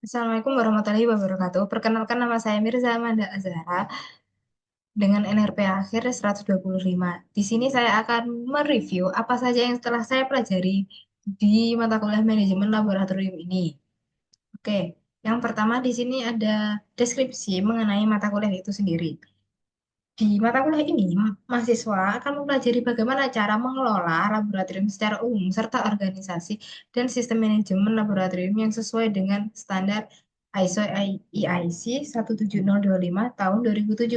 Assalamualaikum warahmatullahi wabarakatuh. Perkenalkan nama saya Mirza Amanda Azhara dengan NRP akhir 125. Di sini saya akan mereview apa saja yang telah saya pelajari di mata kuliah manajemen laboratorium ini. Oke, yang pertama di sini ada deskripsi mengenai mata kuliah itu sendiri. Di mata kuliah ini, mahasiswa akan mempelajari bagaimana cara mengelola laboratorium secara umum serta organisasi dan sistem manajemen laboratorium yang sesuai dengan standar ISO IEC 17025 tahun 2017.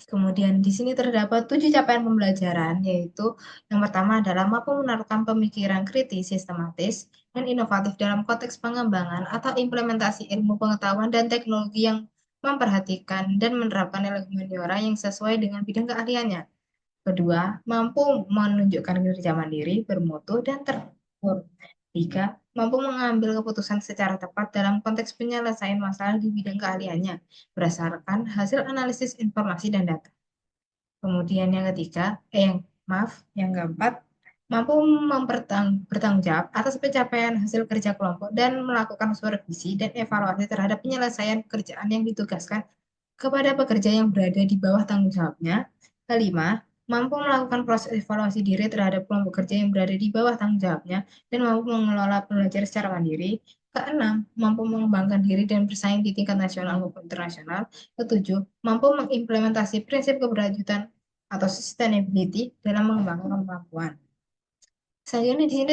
Kemudian di sini terdapat 7 capaian pembelajaran, yaitu yang pertama adalah mampu menaruhkan pemikiran kritis, sistematis, dan inovatif dalam konteks pengembangan atau implementasi ilmu pengetahuan dan teknologi yang memperhatikan dan menerapkan nilai humaniora yang sesuai dengan bidang keahliannya. Kedua, mampu menunjukkan kinerja mandiri, bermutu, dan terukur. Tiga, mampu mengambil keputusan secara tepat dalam konteks penyelesaian masalah di bidang keahliannya berdasarkan hasil analisis informasi dan data. Kemudian yang ketiga, yang keempat, mampu bertanggung jawab atas pencapaian hasil kerja kelompok dan melakukan supervisi dan evaluasi terhadap penyelesaian pekerjaan yang ditugaskan kepada pekerja yang berada di bawah tanggung jawabnya. Kelima, mampu melakukan proses evaluasi diri terhadap kelompok kerja yang berada di bawah tanggung jawabnya dan mampu mengelola belajar secara mandiri. Keenam, mampu mengembangkan diri dan bersaing di tingkat nasional maupun internasional. Ketujuh, mampu mengimplementasi prinsip keberlanjutan atau sustainability dalam mengembangkan kemampuan. Selanjutnya di sini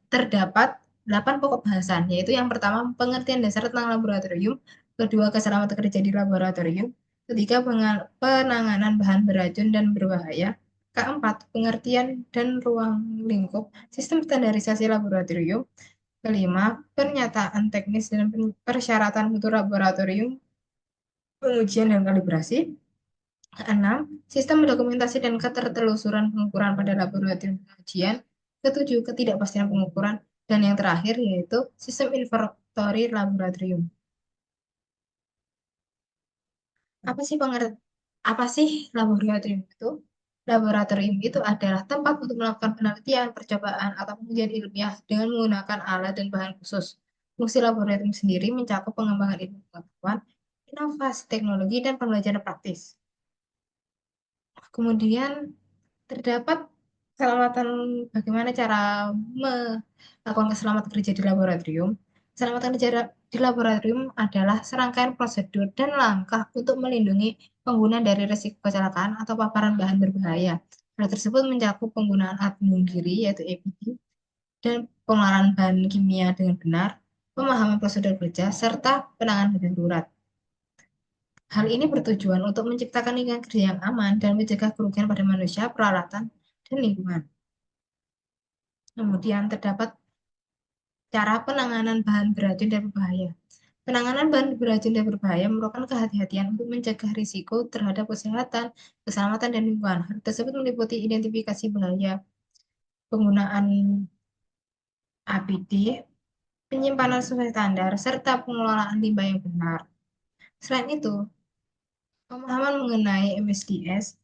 terdapat 8 pokok bahasan, yaitu yang pertama pengertian dasar tentang laboratorium, kedua keselamatan kerja di laboratorium, ketiga penanganan bahan beracun dan berbahaya, keempat pengertian dan ruang lingkup sistem standarisasi laboratorium, kelima pernyataan teknis dan persyaratan mutu laboratorium, pengujian dan kalibrasi, keenam, sistem dokumentasi dan ketertelusuran pengukuran pada laboratorium pengujian. Ketujuh, ketidakpastian pengukuran. Dan yang terakhir yaitu sistem inventory laboratorium. Apa sih apa sih laboratorium itu? Laboratorium itu adalah tempat untuk melakukan penelitian, percobaan, atau pengujian ilmiah dengan menggunakan alat dan bahan khusus. Fungsi laboratorium sendiri mencakup pengembangan ilmu pengetahuan, inovasi teknologi, dan pembelajaran praktis. Kemudian terdapat keselamatan, bagaimana cara melakukan keselamatan kerja di laboratorium. Keselamatan kerja di laboratorium adalah serangkaian prosedur dan langkah untuk melindungi pengguna dari risiko kecelakaan atau paparan bahan berbahaya. Hal tersebut mencakup penggunaan alat pelindung diri, yaitu APD, dan pengelolaan bahan kimia dengan benar, pemahaman prosedur kerja, serta penanganan darurat. Hal ini bertujuan untuk menciptakan lingkungan kerja yang aman dan mencegah kerugian pada manusia, peralatan, dan lingkungan. Kemudian terdapat cara penanganan bahan beracun dan berbahaya. Penanganan bahan beracun dan berbahaya merupakan kehati-hatian untuk mencegah risiko terhadap kesehatan, keselamatan, dan lingkungan. Hal tersebut meliputi identifikasi bahaya, penggunaan APD, penyimpanan sesuai standar, serta pengelolaan limbah yang benar. Selain itu, pemahaman mengenai MSDS,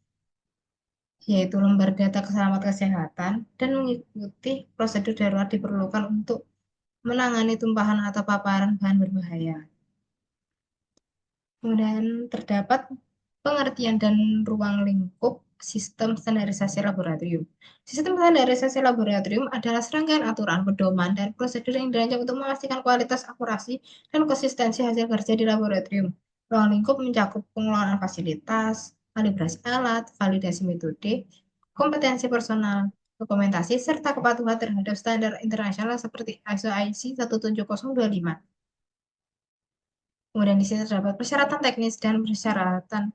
yaitu lembar data keselamatan kesehatan, dan mengikuti prosedur darurat diperlukan untuk menangani tumpahan atau paparan bahan berbahaya. Kemudian terdapat pengertian dan ruang lingkup sistem standarisasi laboratorium. Sistem standarisasi laboratorium adalah serangkaian aturan, pedoman, dan prosedur yang dirancang untuk memastikan kualitas, akurasi, dan konsistensi hasil kerja di laboratorium. Ruang lingkup mencakup pengelolaan fasilitas, kalibrasi alat, validasi metode, kompetensi personal, dokumentasi, serta kepatuhan terhadap standar internasional seperti ISO IC 17025. Kemudian di sini terdapat persyaratan teknis dan persyaratan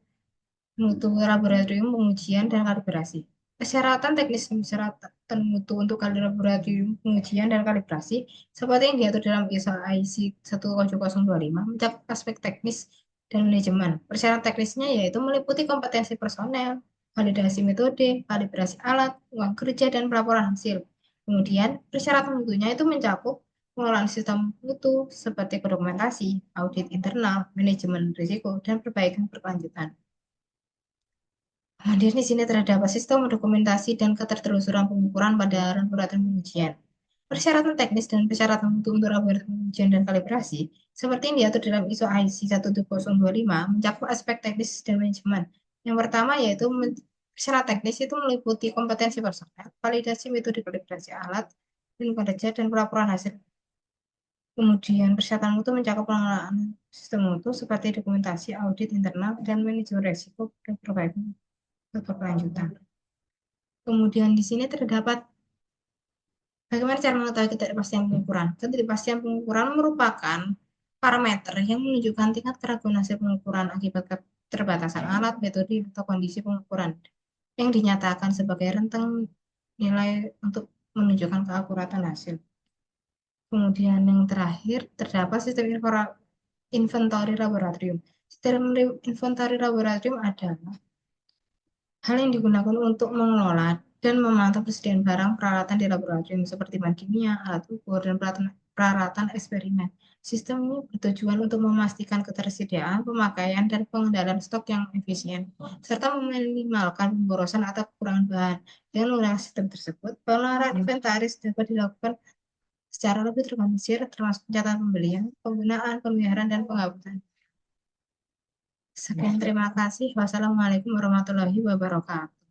mutu laboratorium pengujian dan kalibrasi. Persyaratan teknis dan persyaratan mutu untuk laboratorium pengujian dan kalibrasi seperti yang diatur dalam ISO IC 17025 mencakup aspek teknis dan manajemen. Persyaratan teknisnya yaitu meliputi kompetensi personel, validasi metode, kalibrasi alat, uang kerja, dan pelaporan hasil. Kemudian persyaratan mutunya itu mencakup pengelolaan sistem mutu seperti dokumentasi, audit internal, manajemen risiko, dan perbaikan berkelanjutan. Kemudian di sini terdapat sistem dokumentasi dan ketertelusuran pengukuran pada laboratorium pengujian. Persyaratan teknis dan persyaratan untuk laboratorium ujian dan kalibrasi, seperti yang diatur dalam ISO IC 17025, mencakup aspek teknis dan manajemen. Yang pertama yaitu syarat teknis itu meliputi kompetensi personel, validasi metode kalibrasi alat, dan kerja dan pelaporan hasil. Kemudian persyaratan mutu mencakup pengelolaan sistem mutu seperti dokumentasi, audit internal, dan manajemen resiko dan perbaikan berkelanjutan. Kemudian di sini terdapat bagaimana cara mengetahui ketidakpastian pengukuran. Ketidakpastian pengukuran merupakan parameter yang menunjukkan tingkat keraguan hasil pengukuran akibat keterbatasan alat, metode, atau kondisi pengukuran yang dinyatakan sebagai rentang nilai untuk menunjukkan keakuratan hasil. Kemudian yang terakhir, terdapat sistem inventory laboratorium. Sistem inventory laboratorium adalah hal yang digunakan untuk mengelola dan memantau persediaan barang peralatan di laboratorium seperti bahan kimia, alat ukur, dan peralatan eksperimen. Sistem ini bertujuan untuk memastikan ketersediaan, pemakaian, dan pengendalian stok yang efisien, serta meminimalkan pemborosan atau kekurangan bahan. Dengan menggunakan sistem tersebut, pengelolaan inventaris dapat dilakukan secara lebih terorganisir, termasuk pencatatan pembelian, penggunaan, pemeliharaan, dan penghapusan. Sekian, terima kasih. Wassalamualaikum warahmatullahi wabarakatuh.